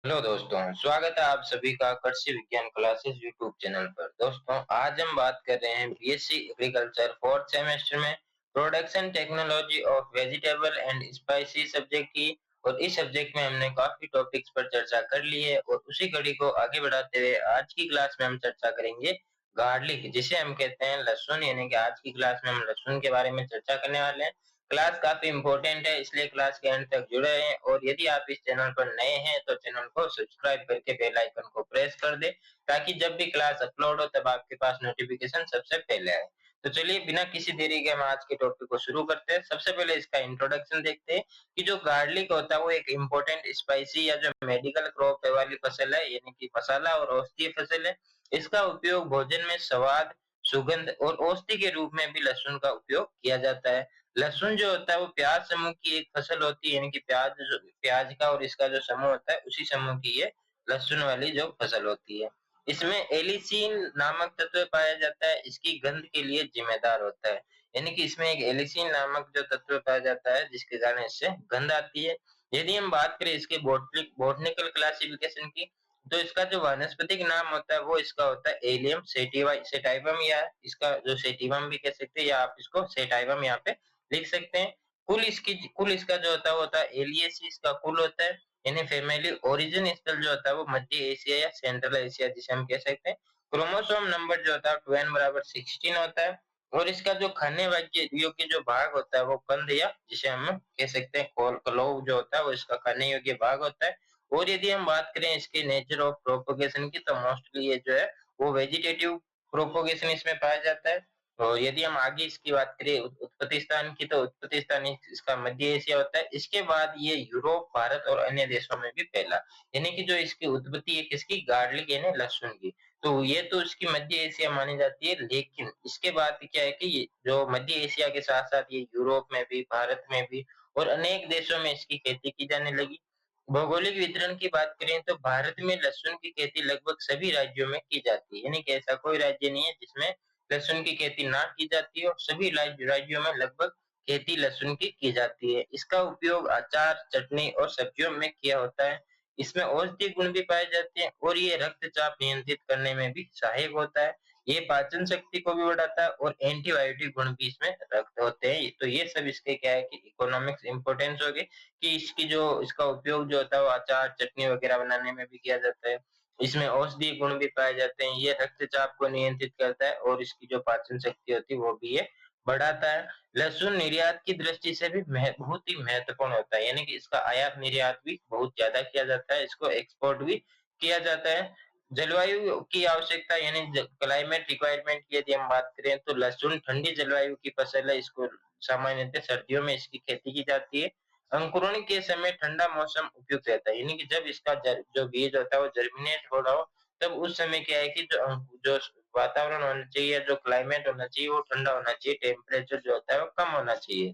Hello दोस्तों, स्वागत है आप सभी का कृषि विज्ञान क्लासेस यूट्यूब चैनल पर। दोस्तों, आज हम बात कर रहे हैं बीएससी एग्रीकल्चर फोर्थ सेमेस्टर में production technology of vegetable and spicy subject की। और इस सब्जेक्ट में हमने काफी टॉपिक्स पर चर्चा कर ली है और उसी कड़ी को आगे बढ़ाते हुए आज की क्लास में हम चर्चा करेंगे गार्लिक, जिसे हम कहते हैं लहसुन। यानी कि आज की क्लास में हम लहसुन के बारे में चर्चा करने वाले हैं। क्लास काफी इंपॉर्टेंट है, इसलिए क्लास के एंड तक जुड़े रहें। और यदि आप इस चैनल पर नए हैं तो चैनल को सब्सक्राइब करके बेल आइकन को प्रेस कर दे, ताकि जब भी क्लास अपलोड हो तब आपके पास नोटिफिकेशन सबसे पहले आए। तो चलिए बिना किसी देरी के हम आज के टॉपिक को शुरू करते हैं। सबसे पहले इसका इंट्रोडक्शन देखते हैं कि जो गार्लिक होता है वो एक इम्पोर्टेंट स्पाइसी या जो मेडिकल क्रॉप वाली फसल है, यानी कि मसाला और औषधीय फसल है। इसका उपयोग भोजन में स्वाद, सुगंध और औषधि के रूप में भी लहसुन का उपयोग किया जाता है। लहसुन जो होता है वो प्याज समूह की एक फसल होती है, यानी कि प्याज का और इसका जो समूह होता है उसी समूह की ये लहसुन वाली जो फसल होती है। इसमें एलिसीन नामक तत्व पाया जाता है, इसकी गंध के लिए जिम्मेदार होता है। यानी कि इसमें एक एलिसीन नामक जो तत्व पाया जाता है जिसके कारण इससे गंध आती है। यदि हम बात करें इसके बॉटनिकल क्लासिफिकेशन की, तो इसका जो वानस्पतिक नाम होता है वो इसका होता है एलियम सेटाइवम, या इसका जो सेटिवम भी कह सकते हैं, या आप इसको सेटाइवम यहाँ पे लिख सकते हैं। कुल इसका जो होता है वो होता है एलियेसी, इसका कुल होता है। यानी फैमिली ओरिजिन स्थल जो होता है वो मध्य एशिया या सेंट्रल एशिया जिसे हम कह सकते हैं। क्रोमोसोम नंबर जो होता है 2n बराबर 16 होता है। और इसका जो खाने योग्य जो भाग होता है वो कंद, या जिसे हम कह सकते हैं क्लोव जो होता है वो इसका खाने योग्य भाग होता है। और यदि हम बात करें इसके नेचर ऑफ प्रोपोगेशन की, तो मोस्टली ये जो है वो वेजिटेटिव प्रोपोगेशन इसमें पाया जाता है। और यदि हम आगे इसकी बात करें उत्पत्ति स्थान की, तो उत्पत्ति स्थान इसका मध्य एशिया होता है। इसके बाद ये यूरोप, भारत और अन्य देशों में भी फैला। यानी कि जो इसकी उत्पत्ति है किसकी, गार्लिक यानी लहसुन की, तो ये तो इसकी मध्य एशिया मानी जाती है। लेकिन इसके बाद क्या है कि ये जो मध्य एशिया के साथ साथ ये यूरोप में भी, भारत में भी और अनेक देशों में इसकी खेती की जाने लगी। भौगोलिक वितरण की बात करें तो भारत में लहसुन की खेती लगभग सभी राज्यों में की जाती है। यानी कि ऐसा कोई राज्य नहीं है जिसमें लहसुन की खेती ना की जाती है, और सभी राज्यों में लगभग खेती लहसुन की जाती है। इसका उपयोग अचार, चटनी और सब्जियों में किया होता है। इसमें औषधीय गुण भी पाए जाते हैं और ये रक्तचाप नियंत्रित करने में भी सहायक होता है। ये पाचन शक्ति को भी बढ़ाता है और एंटीबायोटिक गुण भी इसमें रक्त होते हैं। तो ये सब इसके क्या है कि इकोनॉमिक्स इंपोर्टेंस होगी, कि इसका उपयोग जो होता है वो अचार, चटनी वगैरह बनाने में भी किया जाता है। इसमें औषधीय गुण भी पाए जाते हैं। ये रक्तचाप को नियंत्रित करता है और इसकी जो पाचन शक्ति होती है वो भी ये बढ़ाता है। लहसुन निर्यात की दृष्टि से भी बहुत ही महत्वपूर्ण होता है। यानी कि इसका आयात निर्यात भी बहुत ज्यादा किया जाता है, इसको एक्सपोर्ट भी किया जाता है। जलवायु की आवश्यकता यानी क्लाइमेट रिक्वायरमेंट की यदि हम बात करें, तो लहसुन ठंडी जलवायु की फसल है। इसको सामान्यतः सर्दियों में इसकी खेती की जाती है। अंकुरण के समय ठंडा मौसम उपयुक्त रहता है। यानी कि जब इसका जो बीज होता है वो जर्मिनेट हो रहा हो, तब उस समय क्या है कि जो वातावरण होना चाहिए, जो क्लाइमेट होना चाहिए वो ठंडा होना चाहिए, टेम्परेचर जो होता है वो कम होना चाहिए।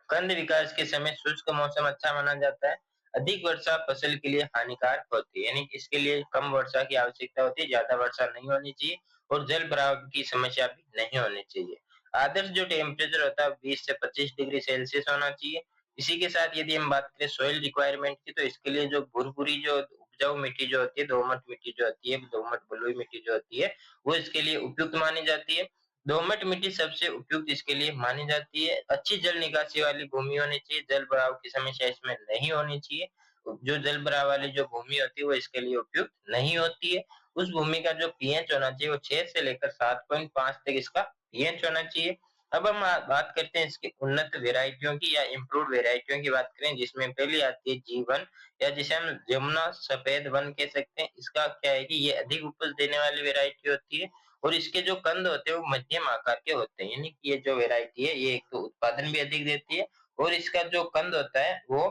कंद विकास के समय शुष्क मौसम अच्छा माना जाता है। अधिक वर्षा फसल के लिए हानिकारक होती है। यानी कि इसके लिए कम वर्षा की आवश्यकता होती है, ज्यादा वर्षा नहीं होनी चाहिए और जल भराव की समस्या भी नहीं होनी चाहिए। आदर्श जो टेम्परेचर होता है 20 से 25 डिग्री सेल्सियस होना चाहिए। इसी के साथ यदि हम बात करें सॉइल रिक्वायरमेंट की, तो इसके लिए जो भुरभुरी जो उपजाऊ मिट्टी जो होती है, दोमट मिट्टी जो होती है, दोमट बलुई मिट्टी जो होती है, वो इसके लिए उपयुक्त मानी जाती है। दोमट मिट्टी सबसे उपयुक्त इसके लिए मानी जाती है। अच्छी जल निकासी वाली भूमि होनी चाहिए, जल भराव की समस्या इसमें नहीं होनी चाहिए। जो जल भराव वाली जो भूमि होती है वो इसके लिए उपयुक्त नहीं होती है। उस भूमि का जो पीएच होना चाहिए वो 6 से लेकर 7.5 तक इसका पीएच होना चाहिए। अब हम बात करते हैं इसकी उन्नत वेराइटियों की या इम्प्रूव्ड वेराइटियों की बात करें, जिसमें पहली आती है जीवन, या जिसे हम जमुना सफेद वन कह सकते हैं। इसका क्या है कि ये अधिक उपज देने वाली वेराइटी होती है और इसके जो कंद होते हैं वो मध्यम आकार के होते हैं। यानी कि ये जो वेराइटी है ये एक तो उत्पादन भी अधिक देती है और इसका जो कंद होता है वो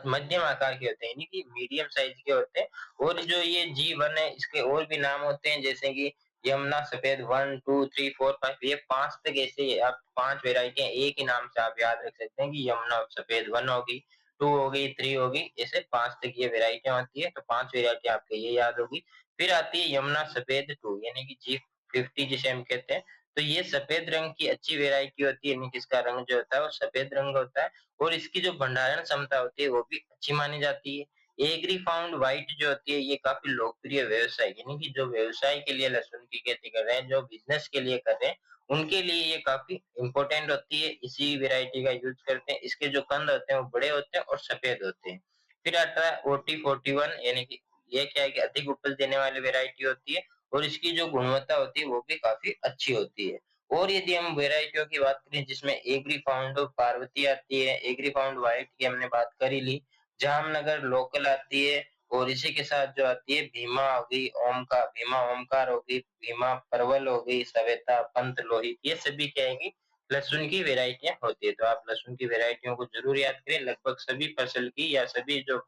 मध्यम आकार के होते हैं, यानी कि मीडियम साइज के होते हैं। और जो ये G1 है इसके और भी नाम होते हैं, जैसे कि यमुना सफेद 1 2 3 4 5, ये 5 तक ऐसे आप 5 वेराइटियां एक ही नाम से आप याद रख सकते हैं कि यमुना सफेद 1 होगी, 2 होगी, 3 होगी, ऐसे 5 तक ये वेराइटियां होती है। तो 5 वेराइटी आपके ये याद होगी। फिर आती है यमुना सफेद 2, यानी कि G50 जिसे हम कहते हैं। तो ये सफेद रंग की अच्छी वैरायटी होती है, यानी कि इसका रंग जो होता है वो सफेद रंग होता है और इसकी जो भंडारण क्षमता होती है वो भी अच्छी मानी जाती है। एग्री फाउंड व्हाइट जो होती है ये काफी लोकप्रिय व्यवसाय, यानी कि जो व्यवसाय के लिए लहसुन की खेती कर रहे हैं, जो बिजनेस के लिए कर रहे हैं, उनके लिए ये काफी इम्पोर्टेंट होती है। इसी वैरायटी का यूज करते हैं। इसके जो कंद होते हैं वो बड़े होते हैं और सफेद होते हैं। फिर आता है ओटी 41, यानी कि ये क्या है कि अधिक उपज देने वाली वैरायटी होती है और इसकी जो गुणवत्ता होती है वो भी काफी अच्छी होती है। और यदि हम वैरायटियों की बात करें जिसमें एग्री फाउंड पार्वती आती है, एग्री फाउंड व्हाइट की हमने बात कर ही ली, जामनगर लोकल आती है और इसी के साथ जो आती है भीमा हो गई, ओमकार, भीमा ओमकार हो गई, भीमा परवल हो गई, सवेता, पंत लोहित, ये सभी क्या है कि लहसुन की वेराइटियां होती है। तो आप लहसुन की वेराइटियों को जरूर याद करें। लगभग सभी फसल की या सभी जो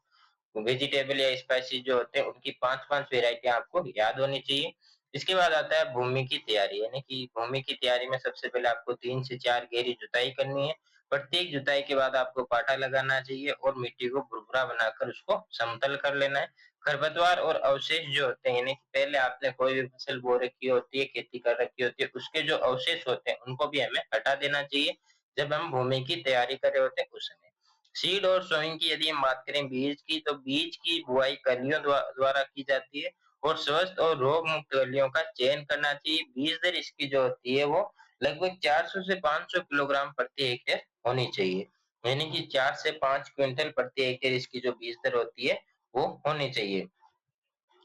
वेजिटेबल या स्पाइसी जो होते हैं उनकी 5-5 वेराइटी आपको याद होनी चाहिए। इसके बाद आता है भूमि की तैयारी, यानी कि भूमि की तैयारी में सबसे पहले आपको 3 से 4 गहरी जुताई करनी है। प्रत्येक जुताई के बाद आपको पाटा लगाना चाहिए और मिट्टी को भुरभुरा बनाकर उसको समतल कर लेना है। खरपतवार और अवशेष जो होते हैं, यानी कि पहले आपने कोई भी फसल बो रखी होती है, खेती कर रखी होती है, उसके जो अवशेष होते हैं उनको भी हमें हटा देना चाहिए जब हम भूमि की तैयारी कर रहे होते हैं उस समय। सीड और सोइंग की यदि हम बात करें बीज की, तो बीज की बुआई कलियों द्वारा की जाती है और स्वस्थ और रोग मुक्त कलियों का चयन करना चाहिए। बीज दर इसकी जो होती है वो लगभग 400 से 500 किलोग्राम प्रति हेक्टेयर होनी चाहिए, यानी कि 4 से 5 क्विंटल प्रति हेक्टेयर इसकी जो बीज दर होती है वो होनी चाहिए।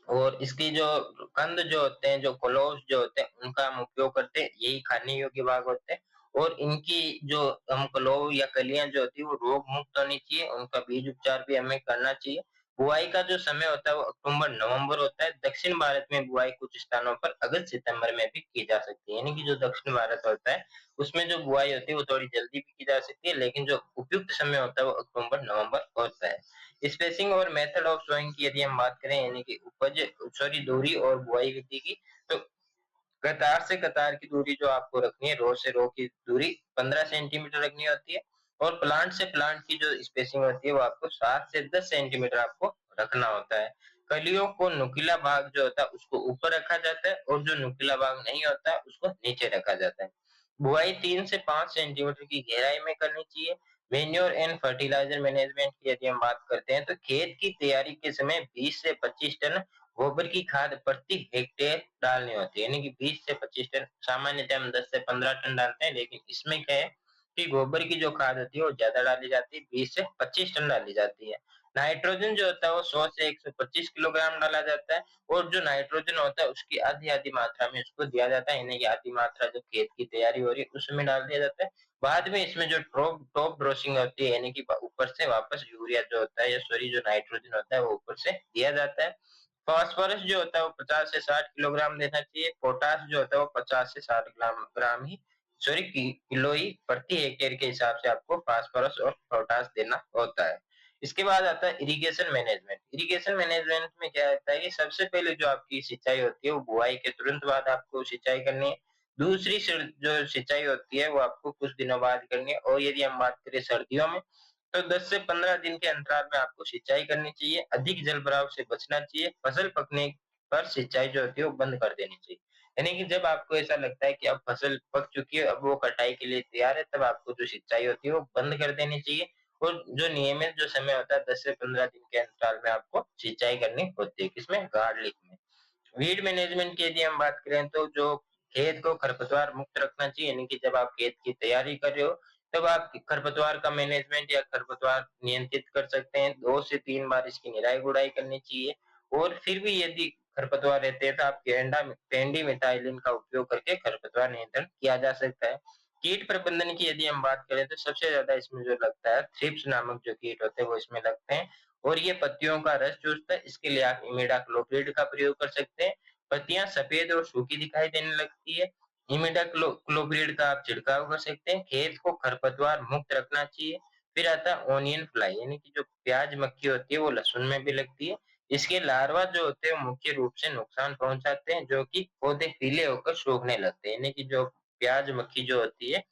और इसकी जो कंद जो होते हैं, जो क्लोव्स जो होते हैं, उनका हम उपयोग करते हैं, यही खाने योग्य भाग होते हैं। और इनकी जो हम क्लोव या कलियां जो होती है वो रोग मुक्त होनी चाहिए, उनका बीज उपचार भी हमें करना चाहिए। बुआई का जो समय होता है वो अक्टूबर नवंबर होता है। दक्षिण भारत में बुआई कुछ स्थानों पर अगस्त सितंबर में भी की जा सकती है, यानी कि जो दक्षिण भारत होता है उसमें जो बुआई होती है वो थोड़ी जल्दी भी की जा सकती है, लेकिन जो उपयुक्त समय होता है वो अक्टूबर नवंबर होता है। स्पेसिंग और मेथड ऑफ सोइंग की यदि हम बात करें, यानी कि उपज सॉरी दूरी और बुआई विधि की, तो कतार से कतार की दूरी जो आपको रखनी है, रो से रो की दूरी 15 सेंटीमीटर रखनी होती है और प्लांट से प्लांट की जो स्पेसिंग होती है वो आपको 7 से 10 सेंटीमीटर आपको रखना होता है। कलियों को नुकीला भाग जो होता है उसको ऊपर रखा जाता है और जो नुकीला भाग नहीं होता है उसको नीचे रखा जाता है। बुआई 3 से 5 सेंटीमीटर की गहराई में करनी चाहिए। मेन्योर एंड फर्टिलाइजर मैनेजमेंट की यदि हम बात करते हैं तो खेत की तैयारी के समय 20 से 25 टन गोबर की खाद प्रति हेक्टेयर डालनी होती है, यानी कि 20 से 25 टन। सामान्यतः हम 10 से 15 टन डालते हैं, लेकिन इसमें क्या है कि गोबर की जो खाद होती है वो ज्यादा डाली जाती है, 20 से 25 टन डाली जाती है। नाइट्रोजन जो होता है वो 100 से 125 किलोग्राम डाला जाता है और जो नाइट्रोजन होता है उसकी आधी आधी मात्रा में उसको दिया जाता है, यानी कि आधी मात्रा जो खेत की तैयारी हो रही है उसमें डाल दिया जाता है। बाद में इसमें जो टॉप टॉप ड्रोसिंग होती है, यानी कि ऊपर से वापस यूरिया जो होता है या सॉरी जो नाइट्रोजन होता है वो ऊपर से दिया जाता है। फास्फोरस जो होता है वो 50 से 60 किलोग्राम देना चाहिए। पोटाश जो होता है वो 50 से 60 ग्राम ग्राम ही सॉरी किलो ही प्रति हेक्टेयर के हिसाब से आपको फास्फोरस और पोटाश देना होता है। इसके बाद आता है इरिगेशन मैनेजमेंट। इरिगेशन मैनेजमेंट में क्या होता है कि सबसे पहले जो आपकी सिंचाई होती है वो बुआई के तुरंत बाद आपको सिंचाई करनी है। दूसरी जो सिंचाई होती है वो आपको कुछ दिनों बाद करनी है और यदि हम बात करें सर्दियों में तो 10 से 15 दिन के अंतराल में आपको सिंचाई करनी चाहिए। अधिक जल भराव से बचना चाहिए। फसल पकने पर सिंचाई जो होती है वो बंद कर देनी चाहिए, यानी कि जब आपको ऐसा लगता है कि अब फसल पक चुकी है, अब वो कटाई के लिए तैयार है, तब आपको जो सिंचाई होती है वो बंद कर देनी चाहिए और जो नियमित जो समय होता है 10 से 15 दिन के अंतराल में आपको सिंचाई करनी होती है। किसमें? गार्लिक में। वीड मैनेजमेंट की यदि हम बात करें तो जो खेत को खरपतवार मुक्त रखना चाहिए, यानी कि जब आप खेत की तैयारी कर रहे हो तब आप खरपतवार का मैनेजमेंट या खरपतवार नियंत्रित कर सकते हैं। 2 से 3 बार इसकी निराई गुड़ाई करनी चाहिए और फिर भी यदि खरपतवार रहते हैं तो आप पेंडी मिथाइलिन का उपयोग करके खरपतवार नियंत्रण किया जा सकता है। कीट प्रबंधन की यदि हम बात करें तो सबसे ज्यादा इसमें जो लगता है थ्रिप्स नामक जो कीट होते हैं वो इसमें लगते हैं और ये पत्तियों का रस चूसता है। इसके लिए आप इमिडाक्लोप्रिड का प्रयोग कर सकते हैं। पत्तियां सफेद और सूखी दिखाई देने लगती है, इमिडाक्लोप्रिड का आप छिड़काव कर सकते हैं। खेत को खरपतवार मुक्त रखना चाहिए। फिर आता है ओनियन फ्लाई, यानी कि जो प्याज मक्खी होती है वो लहसुन में भी लगती है। इसके लार्वा जो होते हैं मुख्य रूप से नुकसान पहुंचाते हैं, जो कि पौधे पीले होकर सूखने लगते हैं, यानी कि जो प्याज मक्खी जो होती है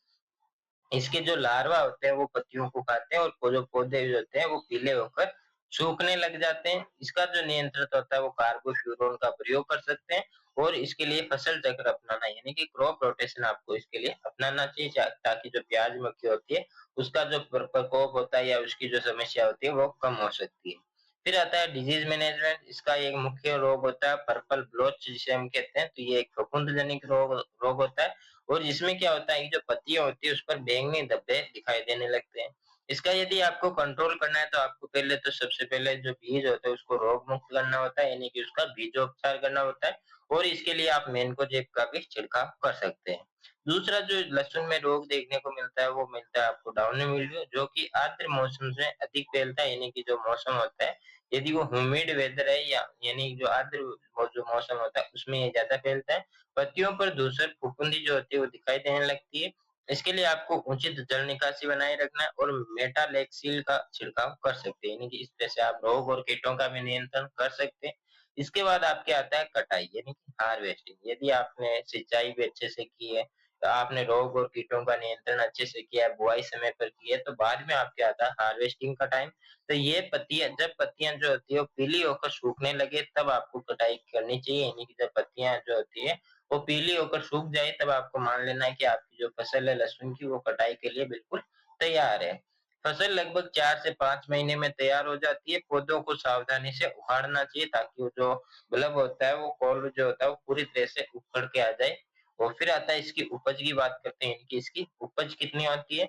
इसके जो लार्वा होते हैं वो पत्तियों को खाते हैं और वो जो पौधे जो होते हैं वो पीले होकर सूखने लग जाते हैं। इसका जो नियंत्रण होता है वो कार्बोफ्यूरॉन का प्रयोग कर सकते हैं और इसके लिए फसल चक्र अपनाना यानी कि क्रॉप रोटेशन आपको इसके लिए अपनाना चाहिए ताकि जो प्याज मक्खी होती है उसका जो प्रकोप होता है या उसकी जो समस्या होती है वो कम हो सकती है। फिर आता है डिजीज मैनेजमेंट। इसका एक मुख्य रोग होता है पर्पल ब्लोच जिसे हम कहते हैं। तो ये एक फफूंदजनित रोग रोग होता है और इसमें क्या होता है कि जो पत्तियां होती है उस पर बैंगनी धब्बे दिखाई देने लगते हैं। इसका यदि आपको कंट्रोल करना है तो आपको पहले तो सबसे पहले जो बीज होता है उसको रोग मुक्त करना होता है यानी कि उसका बीजोपचार करना होता है और इसके लिए आप मैनकोजेब का भी छिड़काव कर सकते हैं। दूसरा जो लहसुन में रोग देखने को मिलता है वो मिलता है आपको डाउनी मिल्ड्यू जो कि आर्द्र मौसम से अधिक फैलता है यानी कि जो मौसम होता है यदि वो ह्यूमिड वेदर है या यानी जो आर्द्र जो मौसम होता है उसमें ये ज्यादा फैलता है। पत्तियों पर धूसर फफूंदी जो होती है वो दिखाई देने लगती है। इसके लिए आपको उचित जल निकासी बनाए रखना है और मेटालेक्सिल का छिड़काव कर सकते हैं यानी कि इस तरह से आप रोग और कीटों का भी नियंत्रण कर सकते हैं। इसके बाद आपके आता है कटाई यानी कि हार्वेस्टिंग। यदि आपने सिंचाई भी अच्छे से की है, तो आपने रोग और कीटों का नियंत्रण अच्छे से किया है, बुआई समय पर की है, तो बाद में आपके आता है हार्वेस्टिंग का टाइम। तो ये पत्तियां जब पत्तियां जो होती है वो पीली होकर सूखने लगे तब आपको कटाई करनी चाहिए यानी कि जब पत्तियां जो होती है वो पीली होकर सूख जाए तब आपको मान लेना है कि आपकी जो फसल है लहसुन की वो कटाई के लिए बिल्कुल तैयार है। फसल लगभग 4 से 5 महीने में तैयार हो जाती है। पौधों को सावधानी से उखाड़ना चाहिए ताकि वो जो बल्ब होता है वो कॉल जो होता है वो पूरी तरह से उखड़ के आ जाए। और फिर आता है इसकी उपज की बात करते हैं कि इसकी उपज कितनी होती है।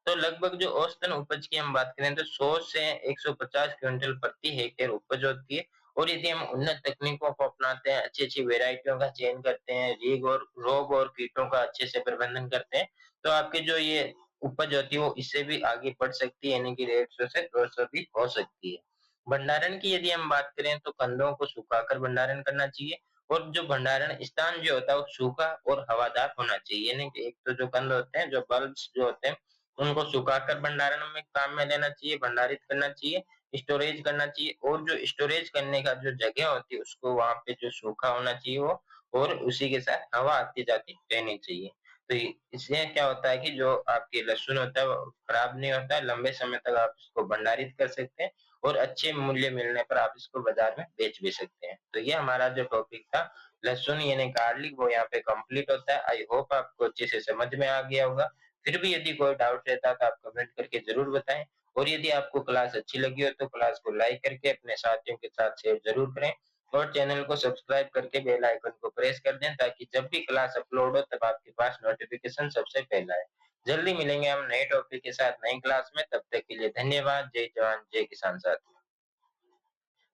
तो लगभग जो औसतन उपज की हम बात करें तो 100 से 150 क्विंटल प्रति हेक्टेयर उपज होती है। और यदि हम उन्नत तकनीकों को अपनाते हैं, अच्छी-अच्छी वैरायटियों का चयन करते हैं, रीग और रोग और कीटों का अच्छे से प्रबंधन करते हैं, तो आपकी जो ये उपज होती है वो इससे भी आगे बढ़ सकती है यानी कि 150 से 200 भी हो सकती है। भंडारण की यदि हम बात करें तो कंदों को सुखाकर भंडारण करना चाहिए और जो भंडारण स्थान जो होता है वो सूखा और हवादार होना चाहिए यानी कि एक तो जो कंद होते हैं, जो बल्ब्स जो होते हैं, उनको सुखाकर भंडारण में काम में लेना चाहिए, भंडारित करना चाहिए, स्टोरेज करना चाहिए और जो स्टोरेज करने का जो जगह होती है उसको वहाँ पे जो सूखा होना चाहिए वो और उसी के साथ हवा आती-जाती रहनी चाहिए। तो इससे क्या होता है कि जो आपके लहसुन होता है वो खराब नहीं होता है, लंबे समय तक आप इसको भंडारित कर सकते हैं और अच्छे मूल्य मिलने पर आप इसको बाजार में बेच भी सकते हैं। तो ये हमारा जो टॉपिक था लहसुन यानी गार्लिक वो यहाँ पे कंप्लीट होता है। आई होप आपको अच्छे से समझ में आ गया होगा। फिर भी यदि कोई डाउट रहता है तो आप कमेंट करके ज़रूर बताएँ और यदि आपको क्लास अच्छी लगी हो तो क्लास को लाइक करके अपने साथियों के साथ शेयर ज़रूर करें और चैनल को सब्सक्राइब करके बेल आइकन को प्रेस कर दें ताकि जब भी क्लास अपलोड हो तब आपके पास नोटिफिकेशन सबसे पहले आए। जल्दी मिलेंगे हम नए टॉपिक के साथ नई क्लास में, तब तक के लिए धन्यवाद। जय जवान जय किसान साथियों।